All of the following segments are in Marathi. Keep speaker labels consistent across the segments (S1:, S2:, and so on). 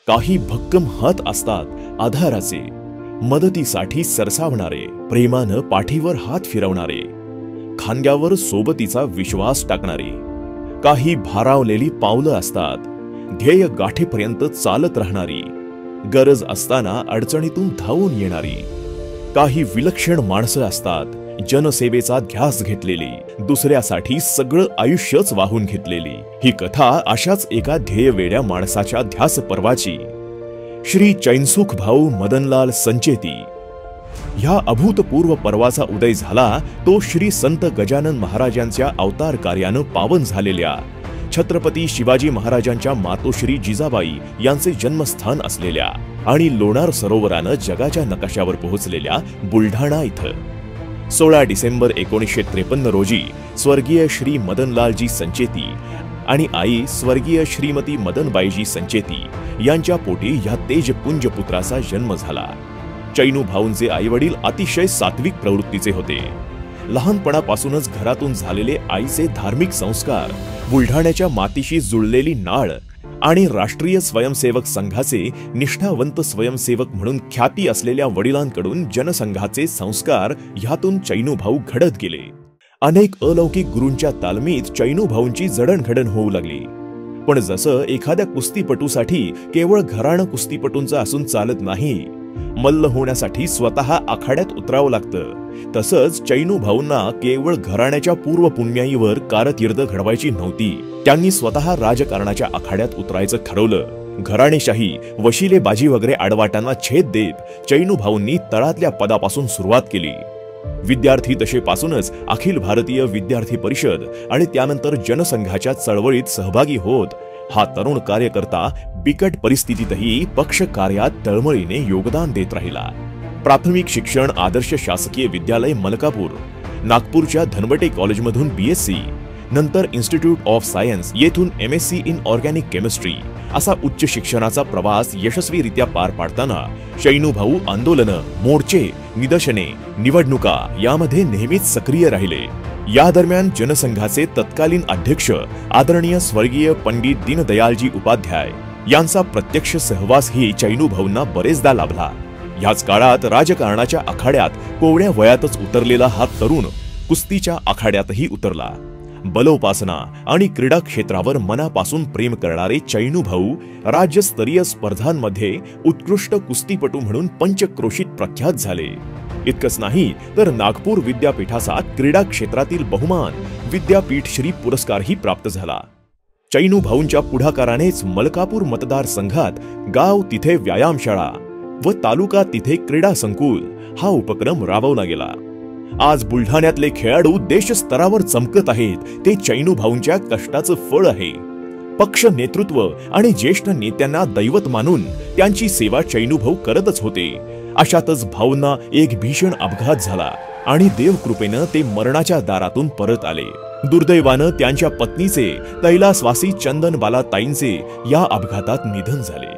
S1: काही भक्कम हात असतात आधाराचे, मदतीसाठी सरसावणारे, प्रेमानं पाठीवर हात फिरवणारे, खांद्यावर सोबतीचा विश्वास टाकणारे. काही भारावलेली पावलं असतात, ध्येय गाठेपर्यंत चालत राहणारी, गरज असताना अडचणीतून धावून येणारी. काही विलक्षण माणसं असतात, जनसेवेचा ध्यास घेतलेली, दुसऱ्यासाठी सगळं आयुष्यच वाहून घेतलेली. ही कथा अशाच एका ध्येयवेड्या माणसाच्या ध्यास पर्वाची. श्री चैनसुख भाऊ मदनलाल संचेती. ह्या अभूतपूर्व पर्वाचा उदय झाला तो श्री संत गजानन महाराजांच्या अवतार कार्यानं पावन झालेल्या छत्रपती शिवाजी महाराजांच्या मातोश्री जिजाबाई यांचे जन्मस्थान असलेल्या आणि लोणार सरोवरानं जगाच्या नकाशावर पोहोचलेल्या बुलढाणा इथं 16 डिसेंबर 1953 रोजी स्वर्गीय श्री मदनलालजी संचेती आणि आई स्वर्गीय श्रीमती मदनबाईजी संचेती यांच्या पोटी ह्या तेजपुंज पुत्राचा जन्म झाला. चैनू भाऊंचे आईवडील अतिशय सात्विक प्रवृत्तीचे होते. लहानपणापासूनच घरातून झालेले आईचे धार्मिक संस्कार, बुलढाण्याच्या मातीशी जुळलेली नाळ आणि राष्ट्रीय स्वयंसेवक संघाचे निष्ठावंत स्वयंसेवक म्हणून ख्याती असलेल्या वडिलांकडून जनसंघाचे संस्कार ह्यातून चैनू भाऊ घडत गेले. अनेक अलौकिक गुरूंच्या तालमीत चैनू भाऊंची जडणघडण होऊ लागली. पण जसं एखाद्या कुस्तीपटूसाठी केवळ घराणं कुस्तीपटूंचं असून चालत नाही, मल्ल होण्यासाठी स्वतः आखाड्यात उतरावं लागतं, तसंच चैनू भाऊंना केवळ घराण्याच्या पूर्व पुण्याईवर कारकीर्द घडवायची नव्हती. त्यांनी स्वतः राजकारणाच्या आखाड्यात उतरायचं ठरवलं. घराणेशाही, वशिलेबाजी वगैरे आडवाटांना छेद देत चैनू भाऊंनी तळातल्या पदापासून सुरुवात केली. विद्यार्थी दशेपासूनच अखिल भारतीय विद्यार्थी परिषद आणि त्यानंतर जनसंघाच्या चळवळीत सहभागी होत हा तरुण कार्यकर्ता बिकट परिस्थितीतही पक्ष कार्यात तळमळीने योगदान देत राहिला. प्राथमिक शिक्षण आदर्श शासकीय विद्यालय मलकापूर, नागपूरच्या धनवटे कॉलेजमधून BSc, नंतर इन्स्टिट्यूट ऑफ सायन्स येथून MSc इन ऑर्गॅनिक केमिस्ट्री असा उच्च शिक्षणाचा प्रवास यशस्वीरित्या पार पाडताना चैनू भाऊ आंदोलनं, मोर्चे, निदर्शने, निवडणुका यामध्ये नेहमीच सक्रिय राहिले. या दरम्यान जनसंघाचे तत्कालीन अध्यक्ष आदरणीय स्वर्गीय पंडित दीनदयालजी उपाध्याय यांचा प्रत्यक्ष सहवासही चैनू भाऊंना बरेचदा लाभला. याच काळात राजकारणाच्या आखाड्यात कोवळ्या वयातच उतरलेला हा तरुण कुस्तीच्या आखाड्यातही उतरला. बलोपासना आणि क्रीडा क्षेत्रावर मनापासून प्रेम करणारे चैनू भाऊ राज्यस्तरीय स्पर्धांमध्ये उत्कृष्ट कुस्तीपटू म्हणून पंचक्रोशीत प्रख्यात झाले. इतकंच नाही तर नागपूर विद्यापीठाचा क्रीडा क्षेत्रातील बहुमान विद्यापीठ श्री पुरस्कारही प्राप्त झाला. चैनू भाऊंच्या पुढाकारानेच मलकापूर मतदारसंघात गाव तिथे व्यायामशाळा व तालुका तिथे क्रीडा संकुल हा उपक्रम राबवला गेला. आज बुलढाण्यातले खेळाडू देशस्तरावर चमकत आहेत, ते चैनू भाऊंच्या कष्टाचं फळ आहे. पक्ष नेतृत्व आणि ज्येष्ठ नेत्यांना दैवत मानून त्यांची सेवा चैनू भाऊ करतच होते. अशातच भाऊंना एक भीषण अपघात झाला आणि देवकृपेनं ते मरणाच्या दारातून परत आले. दुर्दैवानं त्यांच्या पत्नीचे कैलासवासी चंदनबाला ताईंचे या अपघातात निधन झाले.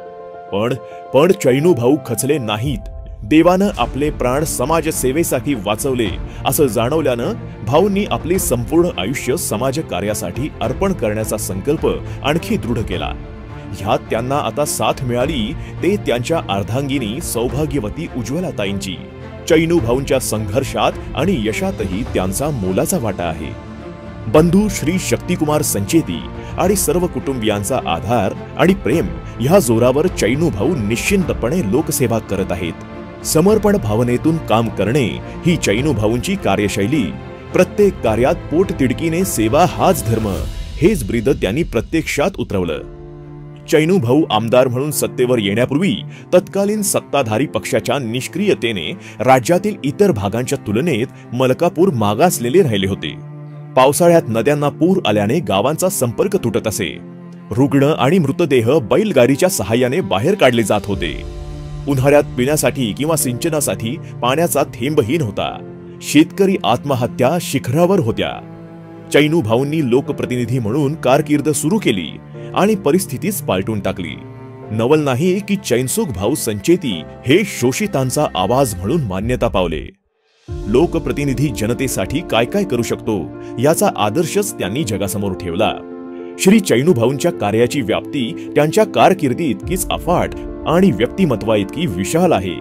S1: पण चैनू भाऊ खचले नाहीत. देवानं आपले प्राण समाजसेवेसाठी वाचवले असं जाणवल्यानं भाऊंनी आपले संपूर्ण आयुष्य समाजकार्यासाठी अर्पण करण्याचा संकल्प आणखी दृढ केला. ह्यात त्यांना आता साथ मिळाली ते त्यांच्या अर्धांगिनी सौभाग्यवती उज्ज्वलाताईंची. चैनू भाऊंच्या संघर्षात आणि यशातही त्यांचा मोलाचा वाटा आहे. बंधू श्री शक्तिकुमार संचेती आणि सर्व कुटुंबियांचा आधार आणि प्रेम ह्या जोरावर चैनू भाऊ निश्चिंतपणे लोकसेवा करत आहेत. समर्पण भावनेतून काम करणे ही चैनू भाऊंची कार्यशैली. प्रत्येक कार्यात पोटतिडकीने सेवा हाच धर्म हेच ब्रीद त्यांनी प्रत्यक्षात उतरवलं. चैनू भाऊ आमदार म्हणून सत्तेवर येण्यापूर्वी तत्कालीन सत्ताधारी पक्षाच्या निष्क्रियतेने राज्यातील इतर भागांच्या तुलनेत मलकापूर मागासलेले राहिले होते. पावसाळ्यात नद्यांना पूर आल्याने गावांचा संपर्क तुटत असे. रुग्ण आणि मृतदेह बैलगाडीच्या सहाय्याने बाहेर काढले जात होते. उन्हाळ्यात पिण्यासाठी किंवा सिंचनासाठी पाण्याचा थेंबही नव्हता. शेतकरी आत्महत्या शिखरावर होत्या. चैनू भाऊंनी लोकप्रतिनिधी म्हणून कारकीर्द सुरू केली आणि परिस्थितीच पालटून टाकली. नवल नाही की चैनसुख भाऊ संचेती हे शोषितांचा आवाज म्हणून मान्यता पावले. लोकप्रतिनिधी जनतेसाठी काय काय करू शकतो याचा आदर्शच त्यांनी जगासमोर ठेवला. श्री चैनूभाऊंच्या कार्याची व्याप्ती त्यांच्या कारकिर्दी इतकीच अफाट आणि व्यक्तिमत्वा इतकी विशाल आहे।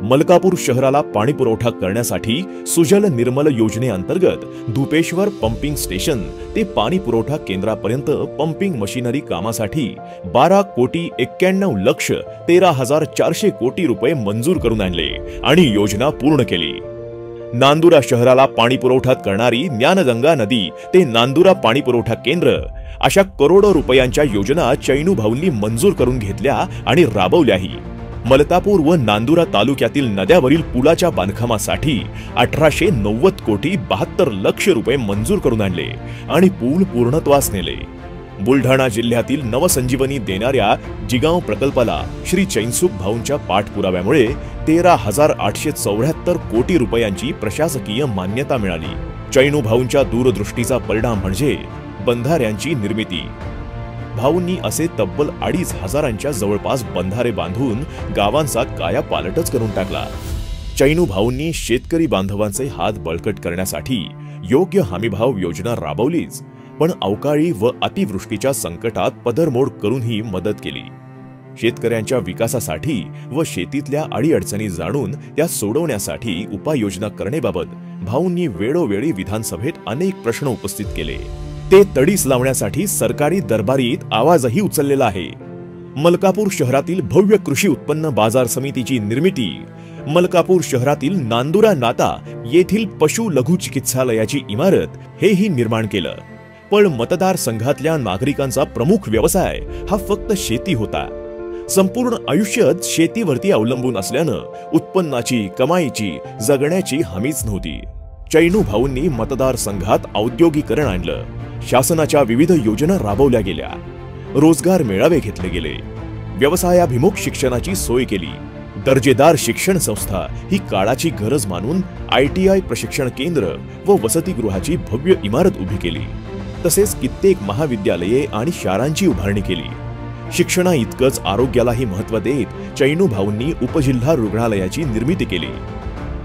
S1: मलकापूर शहराला पाणी पुरवठा करण्यासाठी सुजल निर्मल योजनेअंतर्गत धुपेश्वर पंपिंग स्टेशन ते पाणी पुरवठा केंद्रापर्यंत पंपिंग मशिनरी कामासाठी 12,91,13,400 कोटी रुपये मंजूर करून आणले आणि योजना पूर्ण केली। नांदुरा शहराला पाणी पुरवठा करणारी ज्ञानगंगा नदी ते नांदुरा पाणी पुरवठा केंद्र अशा करोडो रुपयांच्या योजना चैनूभाऊंनी मंजूर करून घेतल्या आणि राबवल्याही। मलकापूर व नांदुरा तालुक्यातील नद्यावरील पुलाच्या बांधकामासाठी 1890 कोटी 72 लक्ष रुपये मंजूर करून आणले आणि पूल पूर्णत्वास नेले। बुलढाणा जिल्ह्यातील नवसंजीवनी देणाऱ्या जिगाव प्रकल्पाला श्री चैनसुख भाऊंच्या पाठपुराव्यामुळे 13,874 कोटी रुपयांची प्रशासकीय मान्यता मिळाली। चैनूभाऊंच्या दूरदृष्टीचा परिणाम म्हणजे बंधाऱ्यांची निर्मिती। भाऊंनी असे तब्बल 2,500 जवळपास बंधारे बांधून गावांचा कायापालटच करून टाकला। चैनूभाऊंनी शेतकरी बांधवांचे हात बळकट करण्यासाठी योग्य हमीभाव योजना राबवलीच, पण अवकाळी व अतिवृष्टीच्या संकटात पदरमोड करूनही मदत केली। शेतकऱ्यांच्या विकासासाठी व शेतीतल्या अडीअडचणी जाणून त्या सोडवण्यासाठी उपाययोजना करण्याबाबत भाऊंनी वेळोवेळी विधानसभेत अनेक प्रश्न उपस्थित केले। ते तडीस लावण्यासाठी सरकारी दरबारीत आवाजही उचललेला आहे। मलकापूर शहरातील भव्य कृषी उत्पन्न बाजार समितीची निर्मिती, मलकापूर शहरातील नांदुरा नाता येथील पशु लघु चिकित्सालयाची इमारत हेही निर्माण केलं। पण मतदारसंघातल्या नागरिकांचा प्रमुख व्यवसाय हा फक्त शेती होता। संपूर्ण आयुष्यच शेतीवरती अवलंबून असल्यानं उत्पन्नाची, कमाईची, जगण्याची हमीच नव्हती। चैनूभाऊंनी मतदारसंघात औद्योगिकरण आणलं, शासनाच्या विविध योजना राबवल्या गेल्या, रोजगार मेळावे घेतले गेले, व्यवसायाभिमुख शिक्षणाची सोय केली, दर्जेदार शिक्षण संस्था ही काळाची गरज मानून ITI प्रशिक्षण केंद्र व वसतिगृहाची भव्य इमारत उभी केली, तसेच कित्येक महाविद्यालये आणि शाळांची उभारणी केली। शिक्षणा इतकंच आरोग्यालाही महत्त्व देत चैनूभाऊंनी उपजिल्हा रुग्णालयाची निर्मिती केली।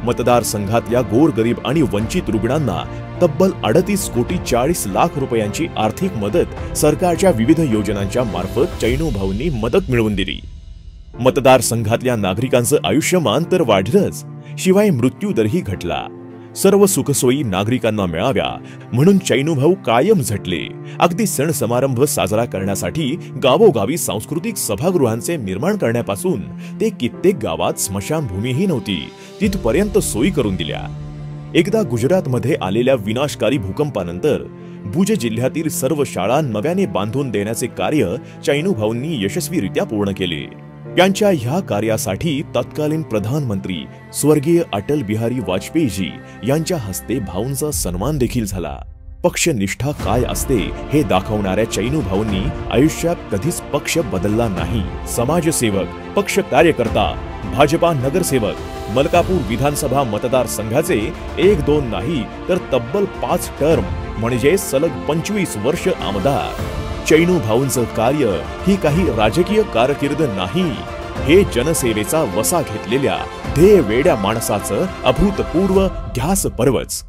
S1: मतदारसंघातल्या गोरगरीब आणि वंचित रुग्णांना तब्बल 38 कोटी 40 लाख रुपयांची आर्थिक मदत सरकारच्या विविध योजनांच्या मार्फत चैनूभाऊंनी मदत मिळवून दिली। मतदारसंघातल्या नागरिकांचं आयुष्यमान तर वाढलंच, शिवाय मृत्यूदरही घटला। सर्व सुखसोयी नागरिकांना मिळाव्या म्हणून चैनूभाऊ कायम झटले। अगदी सण समारंभ साजरा करण्यासाठी गावोगावी सांस्कृतिक सभागृहांचे निर्माण करण्यापासून ते कित्येक गावात स्मशानभूमीही नव्हती तिथपर्यंत सोयी करून दिल्या। एकदा गुजरातमध्ये आलेल्या विनाशकारी भूकंपानंतर भुज जिल्ह्यातील सर्व शाळा नव्याने बांधून देण्याचे कार्य चैनूभाऊंनी यशस्वीरित्या पूर्ण केले। त्यांच्या ह्या कार्यासाठी तत्कालीन प्रधानमंत्री स्वर्गीय अटल बिहारी वाजपेयीजी यांच्या हस्ते भाऊंचा सन्मान देखील झाला। पक्षनिष्ठा काय असते हे दाखवणाऱ्या चैनूभाऊंनी आयुष्यात कधीच पक्ष बदलला नाही। समाजसेवक, पक्ष कार्यकर्ता, भाजपा नगरसेवक, मलकापूर विधानसभा मतदारसंघाचे 1-2 नाही तर तब्बल 5 टर्म म्हणजे सलग 25 वर्ष आमदार। चैनूभाऊंचं कार्य ही काही राजकीय कारकीर्द नाही, हे जनसेवेचा वसा घेतलेल्या ध्येय वेड्या माणसाचं अभूतपूर्व ध्यास पर्वच।